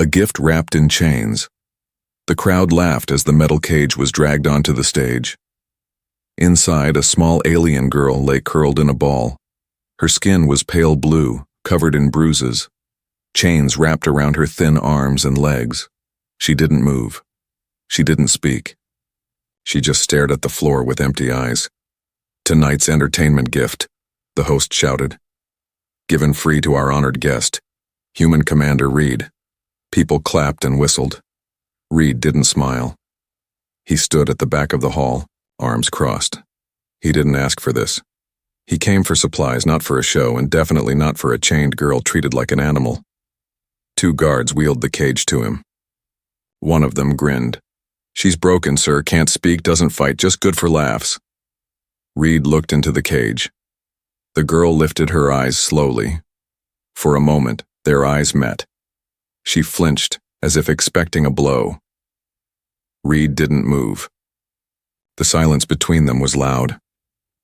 A gift wrapped in chains. The crowd laughed as the metal cage was dragged onto the stage. Inside, a small alien girl lay curled in a ball. Her skin was pale blue, covered in bruises. Chains wrapped around her thin arms and legs. She didn't move. She didn't speak. She just stared at the floor with empty eyes. "Tonight's entertainment gift," the host shouted. "Given free to our honored guest, Human Commander Reed." People clapped and whistled. Reed didn't smile. He stood at the back of the hall, arms crossed. He didn't ask for this. He came for supplies, not for a show, and definitely not for a chained girl treated like an animal. 2 guards wheeled the cage to him. One of them grinned. "She's broken, sir, can't speak, doesn't fight, just good for laughs." Reed looked into the cage. The girl lifted her eyes slowly. For a moment, their eyes met. She flinched, as if expecting a blow. Reed didn't move. The silence between them was loud.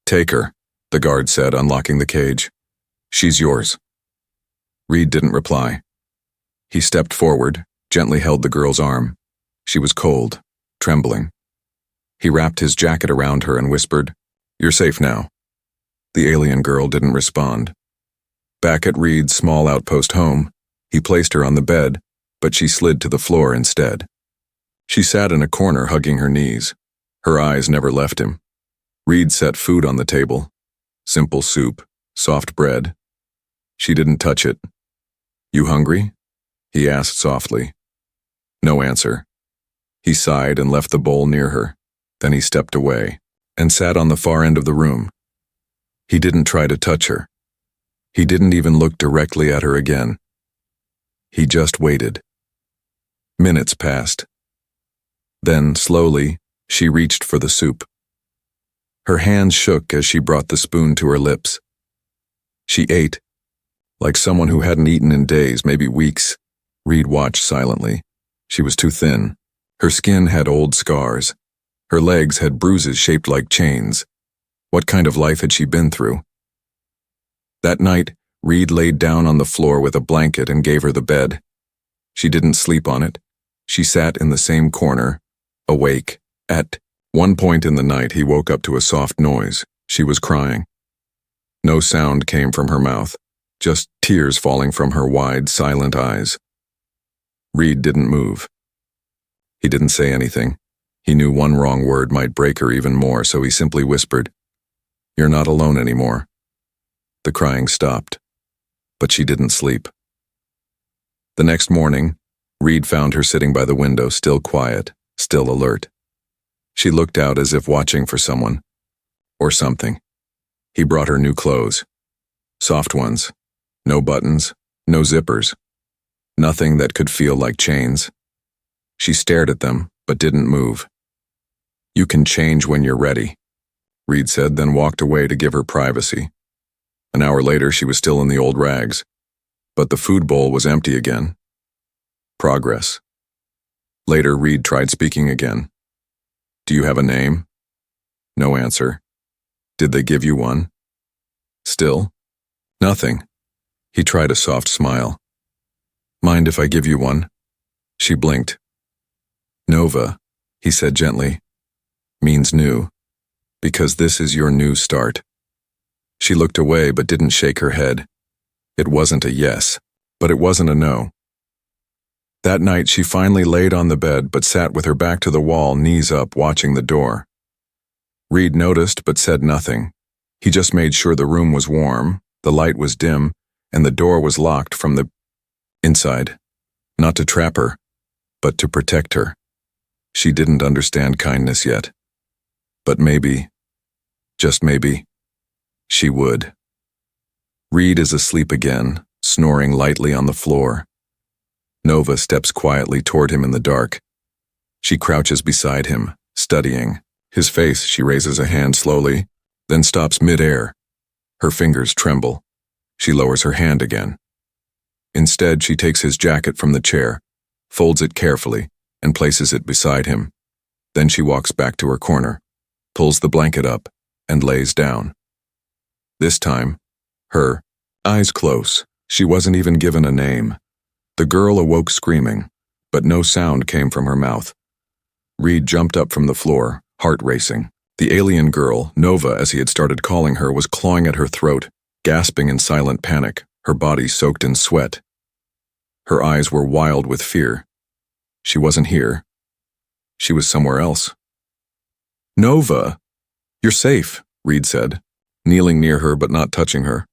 "Take her," the guard said, unlocking the cage. "She's yours." Reed didn't reply. He stepped forward, gently held the girl's arm. She was cold, trembling. He wrapped his jacket around her and whispered, "You're safe now." The alien girl didn't respond. Back at Reed's small outpost home, he placed her on the bed, but she slid to the floor instead. She sat in a corner hugging her knees. Her eyes never left him. Reed set food on the table. Simple soup, soft bread. She didn't touch it. "You hungry?" he asked softly. No answer. He sighed and left the bowl near her. Then he stepped away and sat on the far end of the room. He didn't try to touch her. He didn't even look directly at her again. He just waited. Minutes passed. Then, slowly, she reached for the soup. Her hands shook as she brought the spoon to her lips. She ate, like someone who hadn't eaten in days, maybe weeks. Reed watched silently. She was too thin. Her skin had old scars. Her legs had bruises shaped like chains. What kind of life had she been through? That night, Reed laid down on the floor with a blanket and gave her the bed. She didn't sleep on it. She sat in the same corner, awake. At one point in the night, he woke up to a soft noise. She was crying. No sound came from her mouth, just tears falling from her wide, silent eyes. Reed didn't move. He didn't say anything. He knew one wrong word might break her even more, so he simply whispered, "You're not alone anymore." The crying stopped, but she didn't sleep. The next morning, Reed found her sitting by the window, still quiet, still alert. She looked out as if watching for someone, or something. He brought her new clothes. Soft ones. No buttons, no zippers. Nothing that could feel like chains. She stared at them, but didn't move. "You can change when you're ready," Reed said, then walked away to give her privacy. An hour later, she was still in the old rags, but the food bowl was empty again. Progress. Later, Reed tried speaking again. "Do you have a name?" No answer. "Did they give you one?" Still, nothing. He tried a soft smile. "Mind if I give you one?" She blinked. "Nova," he said gently, "means new, because this is your new start." She looked away but didn't shake her head. It wasn't a yes, but it wasn't a no. That night she finally laid on the bed but sat with her back to the wall, knees up, watching the door. Reed noticed but said nothing. He just made sure the room was warm, the light was dim, and the door was locked from the inside. Not to trap her, but to protect her. She didn't understand kindness yet. But maybe, just maybe, she would. Reed is asleep again, snoring lightly on the floor. Nova steps quietly toward him in the dark. She crouches beside him, studying. His face, she raises a hand slowly, then stops mid-air. Her fingers tremble. She lowers her hand again. Instead, she takes his jacket from the chair, folds it carefully, and places it beside him. Then she walks back to her corner, pulls the blanket up, and lays down. This time, her eyes close. She wasn't even given a name. The girl awoke screaming, but no sound came from her mouth. Reed jumped up from the floor, heart racing. The alien girl, Nova as he had started calling her, was clawing at her throat, gasping in silent panic, her body soaked in sweat. Her eyes were wild with fear. She wasn't here. She was somewhere else. "Nova! You're safe," Reed said, kneeling near her but not touching her.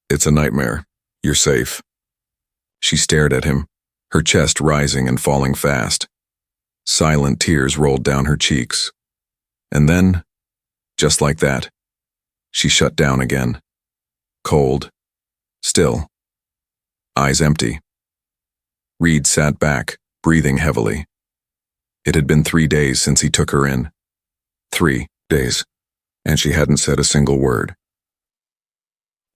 "It's a nightmare. You're safe." She stared at him, her chest rising and falling fast. Silent tears rolled down her cheeks. And then, just like that, she shut down again. Cold. Still. Eyes empty. Reed sat back, breathing heavily. It had been 3 days since he took her in. 3 days, and she hadn't said a single word.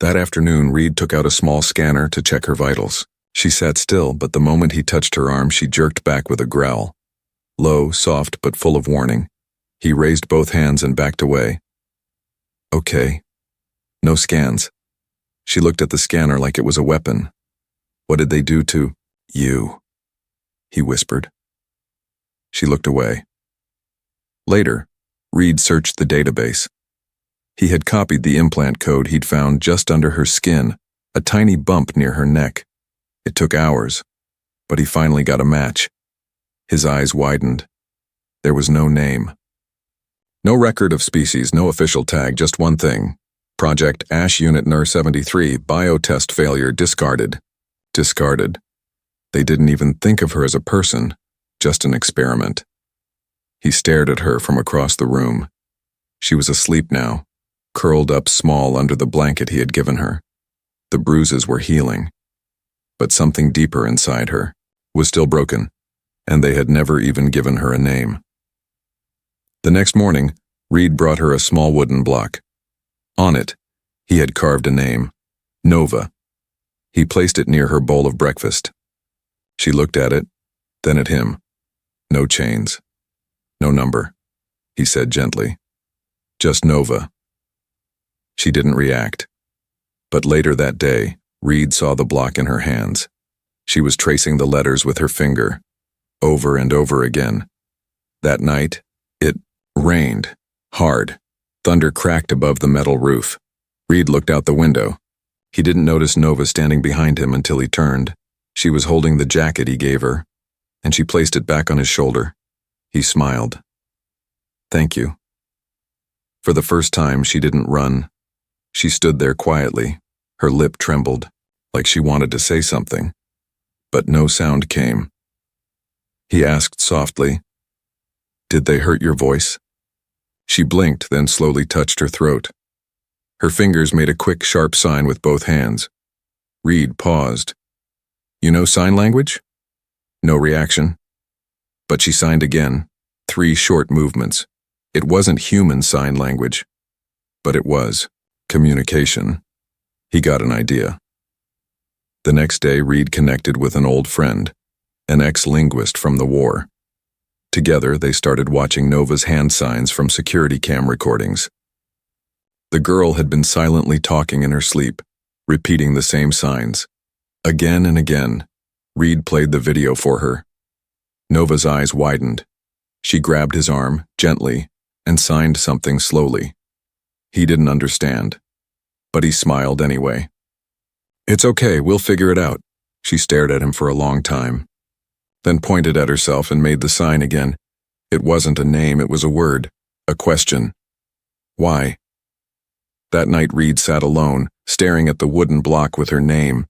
That afternoon, Reed took out a small scanner to check her vitals. She sat still, but the moment he touched her arm, she jerked back with a growl. Low, soft, but full of warning. He raised both hands and backed away. "Okay. No scans." She looked at the scanner like it was a weapon. "What did they do to you?" he whispered. She looked away. Later, Reed searched the database. He had copied the implant code he'd found just under her skin, a tiny bump near her neck. It took hours, but he finally got a match. His eyes widened. There was no name. No record of species, no official tag, just one thing. Project Ash Unit NUR 73, biotest failure, discarded. Discarded. They didn't even think of her as a person, just an experiment. He stared at her from across the room. She was asleep now, curled up small under the blanket he had given her. The bruises were healing, but something deeper inside her was still broken, and they had never even given her a name. The next morning, Reed brought her a small wooden block. On it, he had carved a name, Nova. He placed it near her bowl of breakfast. She looked at it, then at him. "No chains. No number," he said gently. "Just Nova." She didn't react. But later that day, Reed saw the block in her hands. She was tracing the letters with her finger, over and over again. That night, it rained, hard. Thunder cracked above the metal roof. Reed looked out the window. He didn't notice Nova standing behind him until he turned. She was holding the jacket he gave her, and she placed it back on his shoulder. He smiled. "Thank you." For the first time, she didn't run. She stood there quietly. Her lip trembled, like she wanted to say something, but no sound came. He asked softly, "Did they hurt your voice?" She blinked, then slowly touched her throat. Her fingers made a quick, sharp sign with both hands. Reed paused. "You know sign language?" No reaction. But she signed again, 3 short movements. It wasn't human sign language, but it was communication. He got an idea. The next day, Reed connected with an old friend, an ex-linguist from the war. Together, they started watching Nova's hand signs from security cam recordings. The girl had been silently talking in her sleep, repeating the same signs. Again and again, Reed played the video for her. Nova's eyes widened. She grabbed his arm, gently, and signed something slowly. He didn't understand, but he smiled anyway. "It's okay, we'll figure it out." She stared at him for a long time, then pointed at herself and made the sign again. It wasn't a name, it was a word, a question. Why? That night Reed sat alone, staring at the wooden block with her name.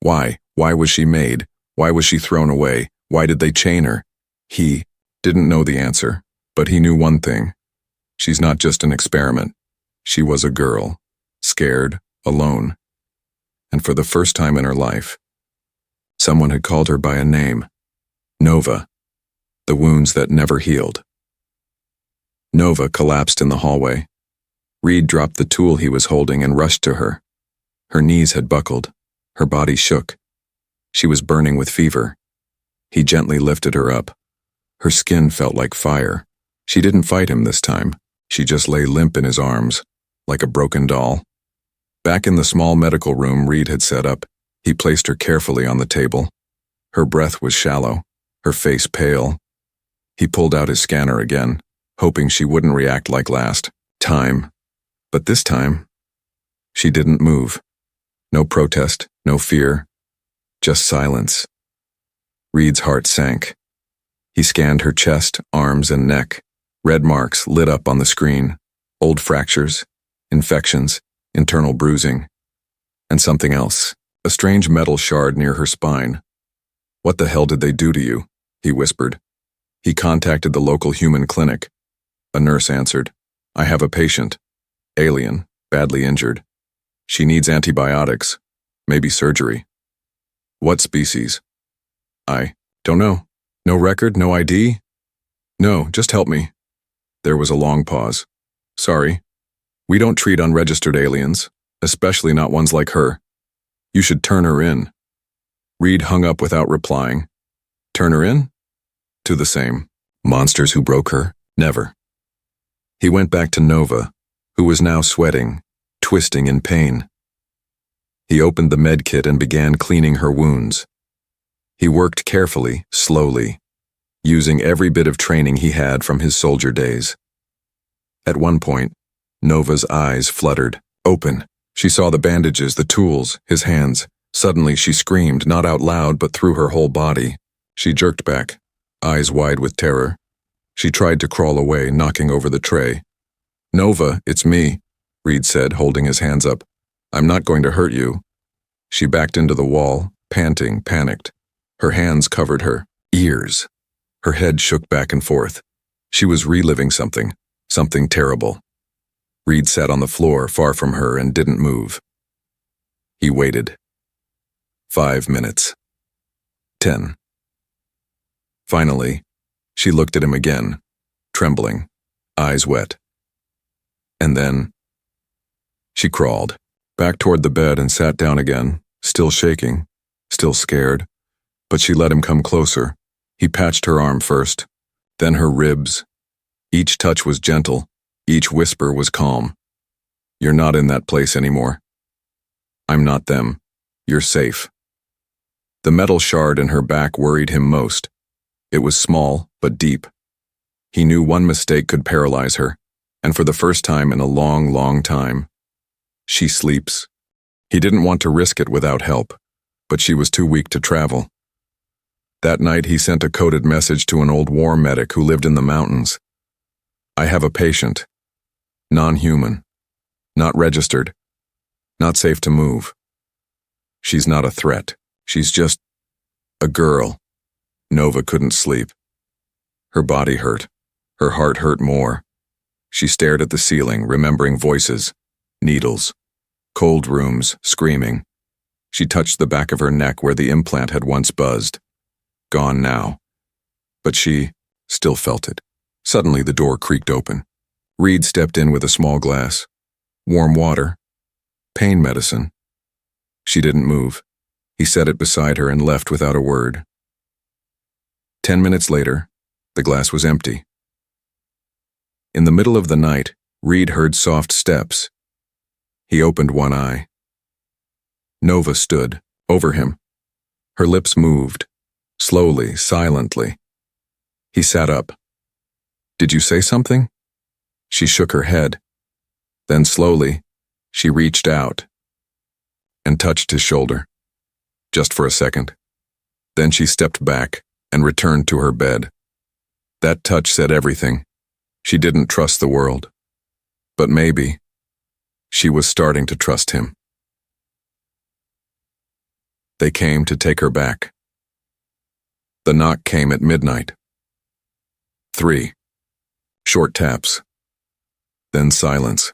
Why? Why was she made? Why was she thrown away? Why did they chain her? He didn't know the answer, but he knew one thing. She's not just an experiment. She was a girl, scared, alone. And for the first time in her life, someone had called her by a name. Nova. The wounds that never healed. Nova collapsed in the hallway. Reed dropped the tool he was holding and rushed to her. Her knees had buckled. Her body shook. She was burning with fever. He gently lifted her up. Her skin felt like fire. She didn't fight him this time. She just lay limp in his arms, like a broken doll. Back in the small medical room Reed had set up, he placed her carefully on the table. Her breath was shallow, her face pale. He pulled out his scanner again, hoping she wouldn't react like last time. But this time, she didn't move. No protest, no fear, just silence. Reed's heart sank. He scanned her chest, arms, and neck. Red marks lit up on the screen. Old fractures, infections, internal bruising. And something else, a strange metal shard near her spine. "What the hell did they do to you?" he whispered. He contacted the local human clinic. A nurse answered. "I have a patient. Alien, badly injured. She needs antibiotics, maybe surgery." "What species?" "I don't know. No record, no ID?" "No, just help me." There was a long pause. "Sorry. We don't treat unregistered aliens, especially not ones like her. You should turn her in." Reed hung up without replying. Turn her in? To the same. Monsters who broke her? Never. He went back to Nova, who was now sweating, twisting in pain. He opened the med kit and began cleaning her wounds. He worked carefully, slowly, using every bit of training he had from his soldier days. At one point, Nova's eyes fluttered, open. She saw the bandages, the tools, his hands. Suddenly she screamed, not out loud but through her whole body. She jerked back, eyes wide with terror. She tried to crawl away, knocking over the tray. "Nova, it's me," Reed said, holding his hands up. "I'm not going to hurt you." She backed into the wall, panting, panicked. Her hands covered her ears. Her head shook back and forth. She was reliving something terrible. Reed sat on the floor, far from her, and didn't move. He waited. 5 minutes. 10. Finally, she looked at him again, trembling, eyes wet. And then, she crawled back toward the bed and sat down again, still shaking, still scared. But she let him come closer. He patched her arm first, then her ribs. Each touch was gentle, each whisper was calm. "You're not in that place anymore. I'm not them. You're safe." The metal shard in her back worried him most. It was small, but deep. He knew one mistake could paralyze her, and for the first time in a long, long time. She sleeps. He didn't want to risk it without help, but she was too weak to travel. That night he sent a coded message to an old war medic who lived in the mountains. "I have a patient. Non-human. Not registered. Not safe to move. She's not a threat. She's just a girl." Nova couldn't sleep. Her body hurt. Her heart hurt more. She stared at the ceiling, remembering voices, needles, cold rooms, screaming. She touched the back of her neck where the implant had once buzzed. Gone now. But she still felt it. Suddenly the door creaked open. Reed stepped in with a small glass. Warm water. Pain medicine. She didn't move. He set it beside her and left without a word. 10 minutes later, the glass was empty. In the middle of the night, Reed heard soft steps. He opened one eye. Nova stood, over him. Her lips moved, slowly, silently. He sat up. "Did you say something?" She shook her head. Then slowly, she reached out and touched his shoulder. Just for a second. Then she stepped back and returned to her bed. That touch said everything. She didn't trust the world. But maybe she was starting to trust him. They came to take her back. The knock came at midnight. 3. Short taps. Then silence.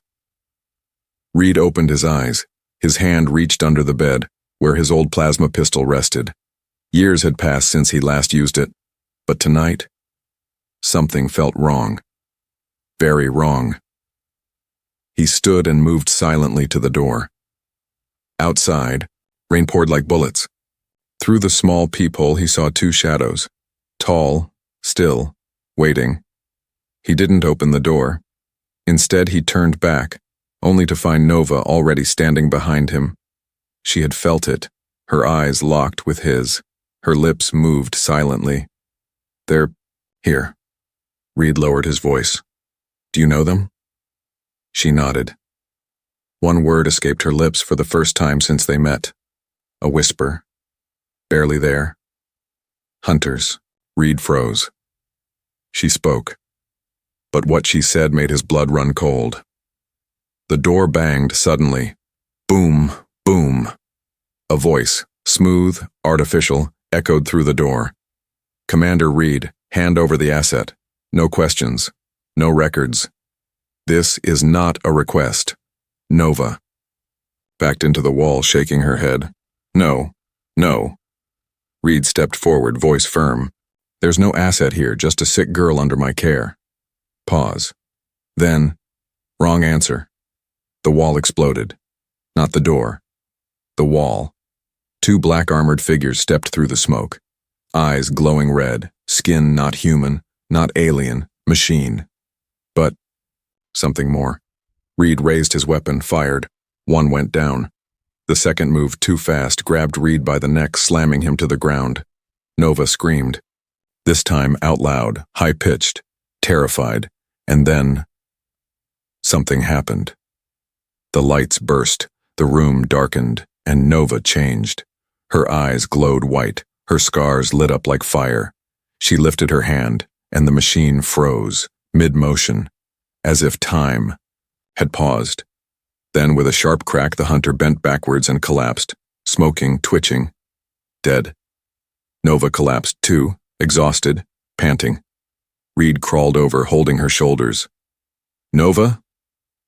Reed opened his eyes. His hand reached under the bed, where his old plasma pistol rested. Years had passed since he last used it, but tonight, something felt wrong. Very wrong. He stood and moved silently to the door. Outside, rain poured like bullets. Through the small peephole he saw 2 shadows, tall, still, waiting. He didn't open the door. Instead he turned back, only to find Nova already standing behind him. She had felt it, her eyes locked with his, Her lips moved silently. "They're here." Reed lowered his voice. "Do you know them?" She nodded. One word escaped her lips for the first time since they met. A whisper. "Barely there." "Hunters." Reed froze. She spoke. But what she said made his blood run cold. The door banged suddenly. Boom, boom. A voice, smooth, artificial, echoed through the door. "Commander Reed, hand over the asset. No questions. No records. This is not a request. Nova." Backed into the wall, shaking her head. "No. No." Reed stepped forward, voice firm. "There's no asset here, just a sick girl under my care." Pause. Then, wrong answer. The wall exploded. Not the door. The wall. Two black-armored figures stepped through the smoke. Eyes glowing red, skin not human, not alien, machine. But something more. Reed raised his weapon, fired. One went down. The second moved too fast, grabbed Reed by the neck, slamming him to the ground. Nova screamed. This time out loud, high-pitched, terrified, and then something happened. The lights burst, the room darkened, and Nova changed. Her eyes glowed white, her scars lit up like fire. She lifted her hand, and the machine froze, mid-motion, as if time had paused. Then, with a sharp crack, the hunter bent backwards and collapsed, smoking, twitching, dead. Nova collapsed too, exhausted, panting. Reed crawled over, holding her shoulders. "Nova?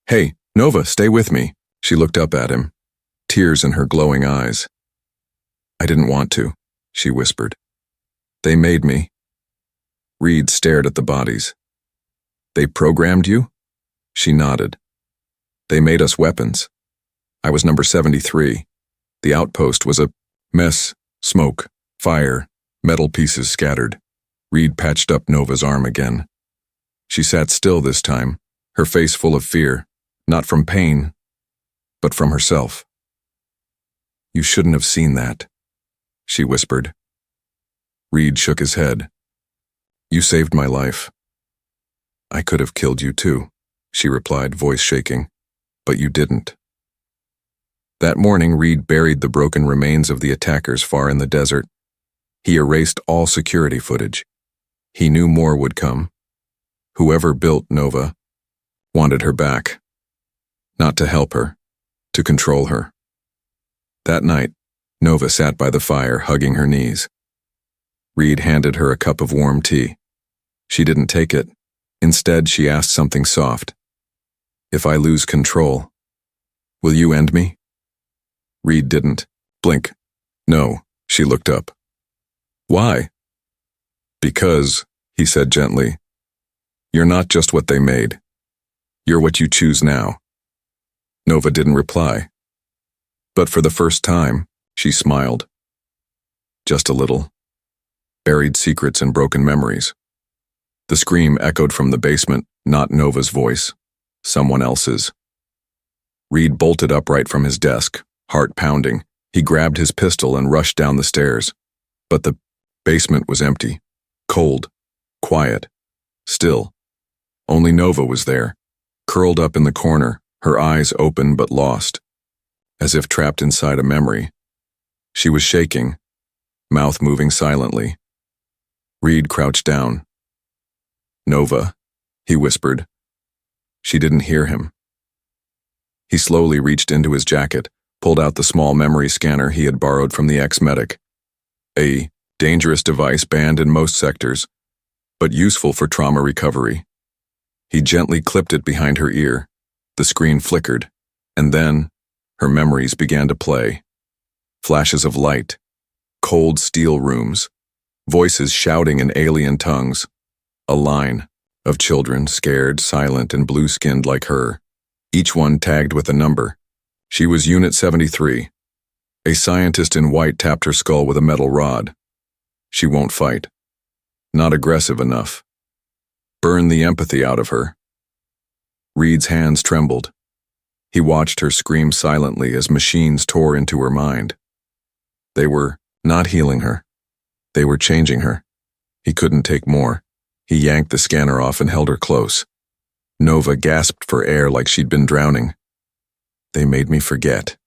Hey, Nova, stay with me." She looked up at him, tears in her glowing eyes. "I didn't want to," she whispered. "They made me." Reed stared at the bodies. "They programmed you?" She nodded. "They made us weapons. I was number 73. The outpost was a mess, smoke, fire, metal pieces scattered." Reed patched up Nova's arm again. She sat still this time, her face full of fear, not from pain, but from herself. "You shouldn't have seen that," she whispered. Reed shook his head. "You saved my life." "I could have killed you too," she replied, voice shaking. "But you didn't." That morning, Reed buried the broken remains of the attackers far in the desert. He erased all security footage. He knew more would come. Whoever built Nova wanted her back. Not to help her, to control her. That night, Nova sat by the fire, hugging her knees. Reed handed her a cup of warm tea. She didn't take it. Instead, she asked something soft. "If I lose control, will you end me?" Reed didn't blink. "No," she looked up. "Why?" "Because," he said gently, "you're not just what they made. You're what you choose now." Nova didn't reply. But for the first time, she smiled. Just a little. Buried secrets and broken memories. The scream echoed from the basement, not Nova's voice, someone else's. Reed bolted upright from his desk, heart pounding. He grabbed his pistol and rushed down the stairs. But the basement was empty, cold, quiet, still. Only Nova was there, curled up in the corner, her eyes open but lost, as if trapped inside a memory. She was shaking, mouth moving silently. Reed crouched down. "Nova," he whispered. She didn't hear him. He slowly reached into his jacket, pulled out the small memory scanner he had borrowed from the ex-medic. A dangerous device banned in most sectors, but useful for trauma recovery. He gently clipped it behind her ear. The screen flickered, and then her memories began to play. Flashes of light, cold steel rooms, voices shouting in alien tongues. A line of children, scared, silent, and blue-skinned like her, each one tagged with a number. She was Unit 73. A scientist in white tapped her skull with a metal rod. She won't fight. Not aggressive enough. Burn the empathy out of her. Reed's hands trembled. He watched her scream silently as machines tore into her mind. They were not healing her. They were changing her. He couldn't take more. He yanked the scanner off and held her close. Nova gasped for air like she'd been drowning. "They made me forget,"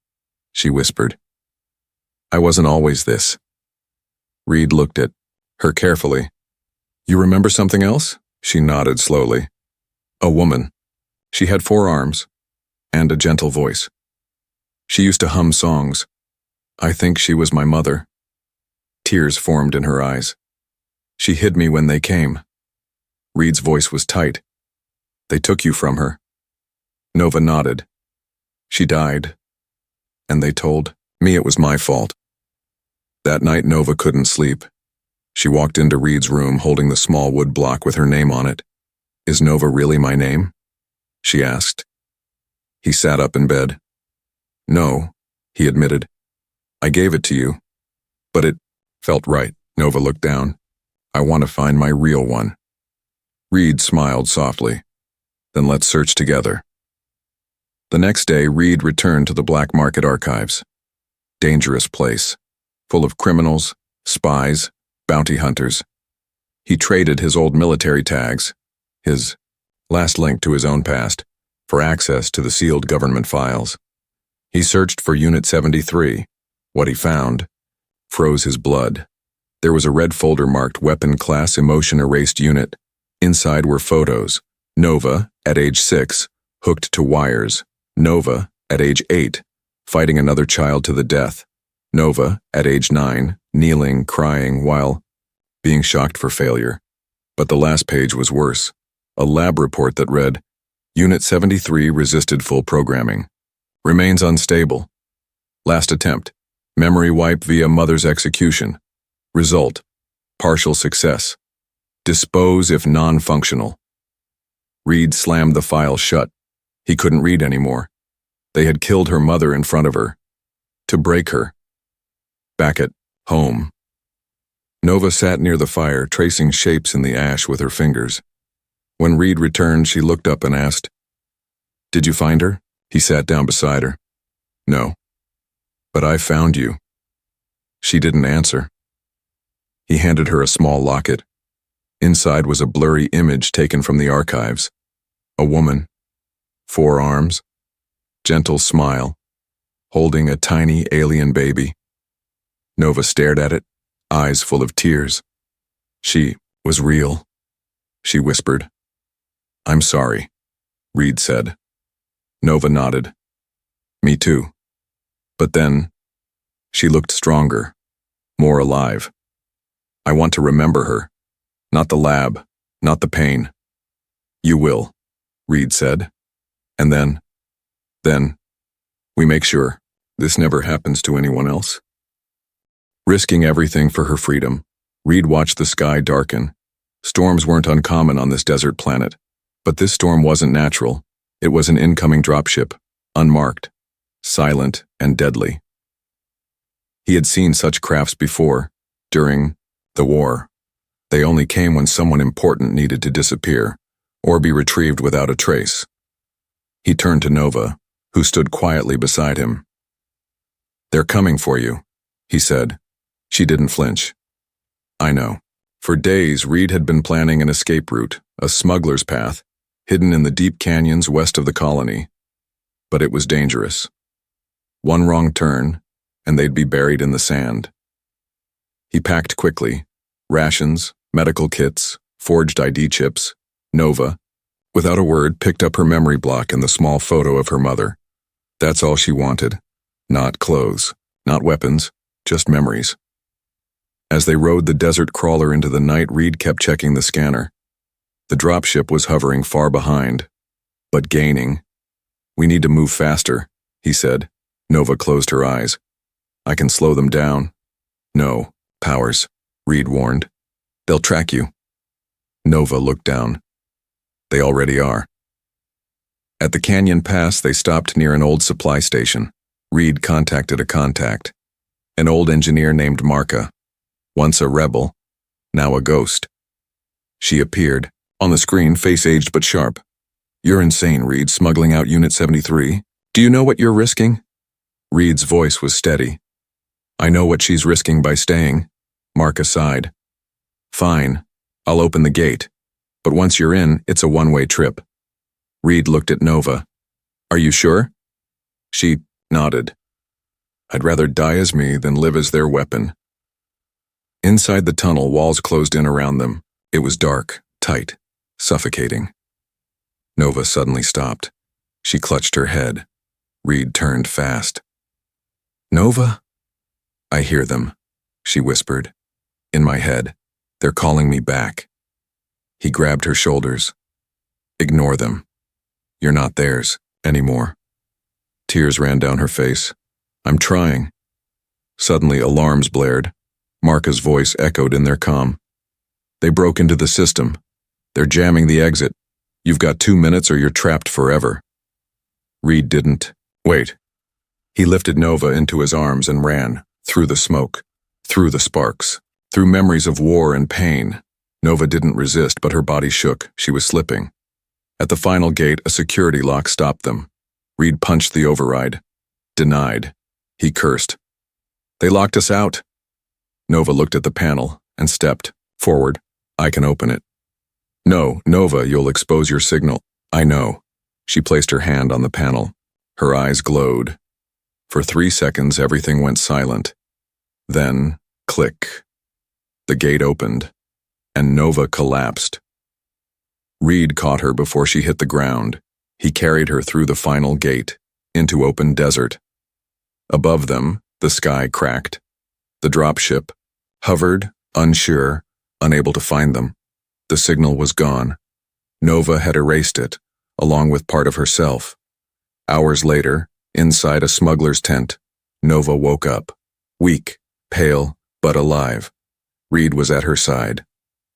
she whispered. "I wasn't always this." Reed looked at her carefully. "You remember something else?" She nodded slowly. "A woman. She had 4 arms and a gentle voice. She used to hum songs. I think she was my mother." Tears formed in her eyes. "She hid me when they came." Reed's voice was tight. "They took you from her." Nova nodded. "She died. And they told me it was my fault." That night Nova couldn't sleep. She walked into Reed's room holding the small wood block with her name on it. "Is Nova really my name?" she asked. He sat up in bed. "No," he admitted. "I gave it to you. But it felt right." Nova looked down. "I want to find my real one." Reed smiled softly. "Then let's search together." The next day, Reed returned to the black market archives. Dangerous place, full of criminals, spies, bounty hunters. He traded his old military tags, his last link to his own past, for access to the sealed government files. He searched for Unit 73. What he found froze his blood. There was a red folder marked Weapon Class Emotion Erased Unit. Inside were photos. Nova, at age 6, hooked to wires. Nova, at age 8, fighting another child to the death. Nova, at age 9, kneeling, crying, while being shocked for failure. But the last page was worse. A lab report that read, Unit 73 resisted full programming. Remains unstable. Last attempt. Memory wipe via mother's execution. Result. Partial success. Dispose if non-functional. Reed slammed the file shut. He couldn't read anymore. They had killed her mother in front of her. To break her. Back at home. Nova sat near the fire, tracing shapes in the ash with her fingers. When Reed returned, she looked up and asked, "Did you find her?" He sat down beside her. "No. But I found you." She didn't answer. He handed her a small locket. Inside was a blurry image taken from the archives. A woman, 4 arms, gentle smile, holding a tiny alien baby. Nova stared at it, eyes full of tears. "She was real," she whispered. "I'm sorry," Reed said. Nova nodded. "Me too." But then, she looked stronger, more alive. "I want to remember her. Not the lab, not the pain." "You will," Reed said. "And then, we make sure this never happens to anyone else." Risking everything for her freedom, Reed watched the sky darken. Storms weren't uncommon on this desert planet, but this storm wasn't natural. It was an incoming dropship, unmarked, silent, and deadly. He had seen such crafts before, during the war. They only came when someone important needed to disappear, or be retrieved without a trace. He turned to Nova, who stood quietly beside him. "They're coming for you," he said. She didn't flinch. "I know." For days, Reed had been planning an escape route, a smuggler's path, hidden in the deep canyons west of the colony. But it was dangerous. One wrong turn, and they'd be buried in the sand. He packed quickly. Rations, medical kits, forged ID chips. Nova, without a word, picked up her memory block and the small photo of her mother. That's all she wanted. Not clothes, not weapons, just memories. As they rode the desert crawler into the night, Reed kept checking the scanner. The dropship was hovering far behind, but gaining. "We need to move faster," he said. Nova closed her eyes. "I can slow them down." "No, Powers," Reed warned. "They'll track you." Nova looked down. "They already are." At the canyon pass, they stopped near an old supply station. Reed contacted a contact. An old engineer named Marka. Once a rebel, now a ghost. She appeared. On the screen, face aged but sharp. "You're insane, Reed, smuggling out Unit 73. Do you know what you're risking?" Reed's voice was steady. "I know what she's risking by staying." Mark sighed. Fine, I'll open the gate. But once you're in, it's a one-way trip. Reed looked at Nova. Are you sure? She nodded. I'd rather die as me than live as their weapon. Inside the tunnel, walls closed in around them. It was dark, tight, suffocating. Nova suddenly stopped. She clutched her head. Reed turned fast. Nova? I hear them, she whispered. In my head, they're calling me back. He grabbed her shoulders. Ignore them. You're not theirs anymore. Tears ran down her face. I'm trying. Suddenly, alarms blared. Marka's voice echoed in their comm. They broke into the system. They're jamming the exit. You've got 2 minutes or you're trapped forever. Reed didn't. Wait. He lifted Nova into his arms and ran, through the smoke, through the sparks, through memories of war and pain. Nova didn't resist, but her body shook. She was slipping. At the final gate, a security lock stopped them. Reed punched the override. Denied. He cursed. They locked us out. Nova looked at the panel and stepped forward. I can open it. No, Nova, you'll expose your signal. I know. She placed her hand on the panel. Her eyes glowed. For 3 seconds, everything went silent. Then, click. The gate opened, and Nova collapsed. Reed caught her before she hit the ground. He carried her through the final gate, into open desert. Above them, the sky cracked. The dropship hovered, unsure, unable to find them. The signal was gone. Nova had erased it, along with part of herself. Hours later, inside a smuggler's tent, Nova woke up, weak, pale, but alive. Reed was at her side.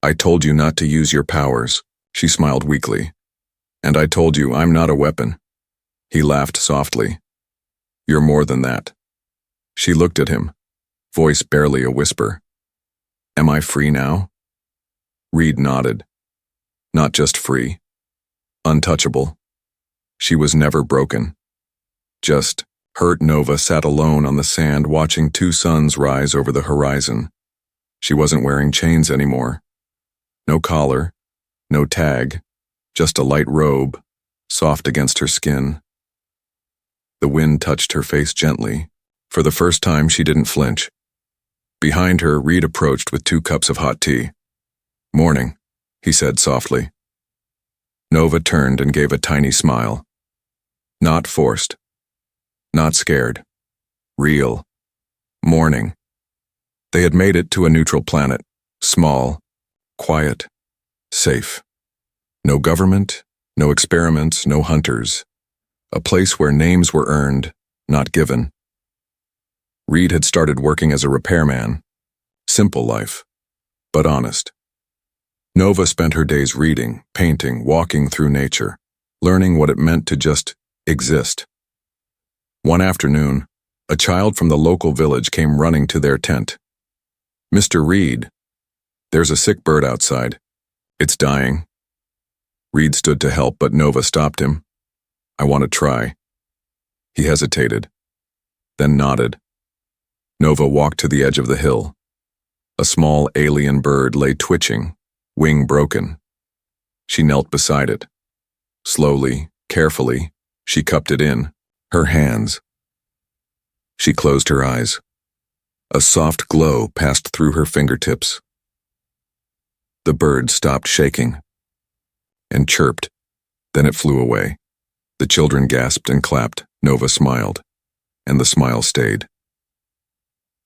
I told you not to use your powers, she smiled weakly. And I told you I'm not a weapon. He laughed softly. You're more than that. She looked at him, voice barely a whisper. Am I free now? Reed nodded. Not just free. Untouchable. She was never broken. Just hurt. Nova sat alone on the sand watching 2 suns rise over the horizon. She wasn't wearing chains anymore. No collar, no tag, just a light robe, soft against her skin. The wind touched her face gently. For the first time, she didn't flinch. Behind her, Reed approached with 2 cups of hot tea. Morning, he said softly. Nova turned and gave a tiny smile. Not forced. Not scared. Real. Morning. They had made it to a neutral planet. Small. Quiet. Safe. No government, no experiments, no hunters. A place where names were earned, not given. Reed had started working as a repairman. Simple life, but honest. Nova spent her days reading, painting, walking through nature, learning what it meant to just exist. One afternoon, a child from the local village came running to their tent. Mr. Reed, there's a sick bird outside. It's dying. Reed stood to help, but Nova stopped him. I want to try. He hesitated, then nodded. Nova walked to the edge of the hill. A small alien bird lay twitching, wing broken. She knelt beside it. Slowly, carefully, she cupped it in, her hands. She closed her eyes. A soft glow passed through her fingertips. The bird stopped shaking and chirped. Then it flew away. The children gasped and clapped. Nova smiled, and the smile stayed.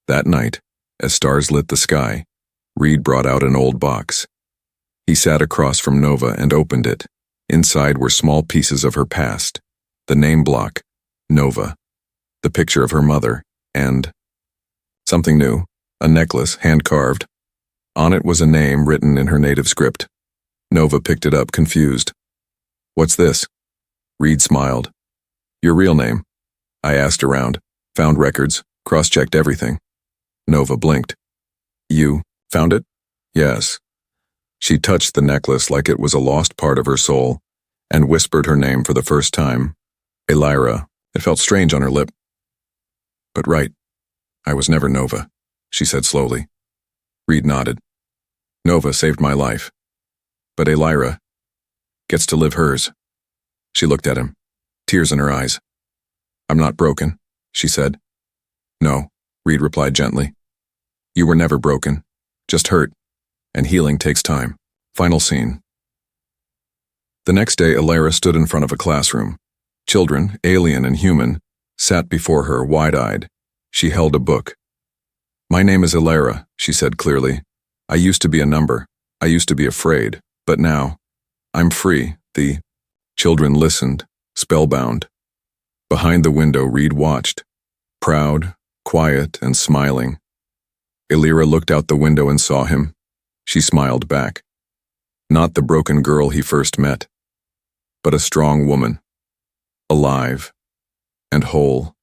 That night, as stars lit the sky, Reed brought out an old box. He sat across from Nova and opened it. Inside were small pieces of her past. The name block, Nova. The picture of her mother, and something new, a necklace, hand-carved. On it was a name written in her native script. Nova picked it up, confused. What's this? Reed smiled. Your real name. I asked around, found records, cross-checked everything. Nova blinked. You found it? Yes. She touched the necklace like it was a lost part of her soul, and whispered her name for the first time. Elira. It felt strange on her lip. But right. I was never Nova, she said slowly. Reed nodded. Nova saved my life. But Elira gets to live hers. She looked at him, tears in her eyes. I'm not broken, she said. No, Reed replied gently. You were never broken, just hurt, and healing takes time. Final scene. The next day, Elira stood in front of a classroom. Children, alien and human, sat before her wide-eyed. She held a book. My name is Elira, she said clearly. I used to be a number. I used to be afraid, but now, I'm free. The children listened, spellbound. Behind the window, Reed watched, proud, quiet, and smiling. Elira looked out the window and saw him. She smiled back. Not the broken girl he first met, but a strong woman, alive and whole.